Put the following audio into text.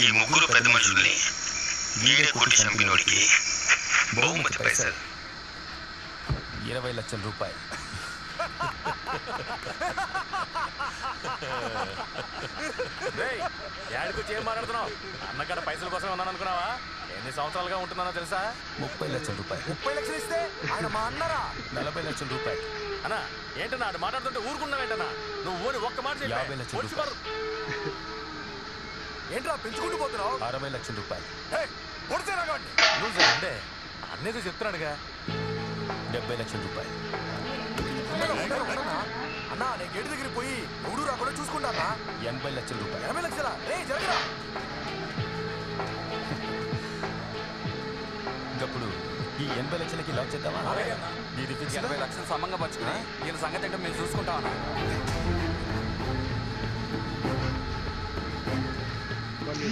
ఈ ముగ్గురు పెద్ద మనుషుల్ని వీడే కొట్టి చంపినోడికి బహుమతి పైసలు 20 లక్షల రూపాయలు. ఏడుకొచ్చి ఏం మాట్లాడుతున్నావు? అన్నకాడ పైసల కోసం ఉన్నాను అనుకున్నావా? ఎన్ని సంవత్సరాలుగా ఉంటున్నానో తెలుసా? 30 లక్షల రూపాయలు. 30 లక్షలు ఇస్తే ఆయన మా అన్నరా? 40 లక్షల రూపాయలు. అన్నా ఏంటన్నా ఆడు మాట్లాడుతుంటే ఊరుకున్నావేంటన్నా? నువ్వు ఓని ఒక్క మాట 50 లక్షల రూపాయలు. ఏంట్రా పెంచుకుంటూ పోతున్నావు? 60 లక్షల రూపాయలు. అంటే అన్నేదో చెప్తున్నాడుగా. 70 లక్షల రూపాయలు. అన్నా నేను గేటు దగ్గరికి పోయి ఎవడు రాకుండా చూసుకుంటా. 80 లక్షల రూపాయలు. 80 లక్షలా? జరగరా. ఇంకప్పుడు ఈ 80 లక్షలకి లాక్ చేద్దామా? ఇది 80 లక్షలు సమంగా పంచుకుని ఈయన సంగతి ఏంటో మేము చూసుకుంటామన్నా.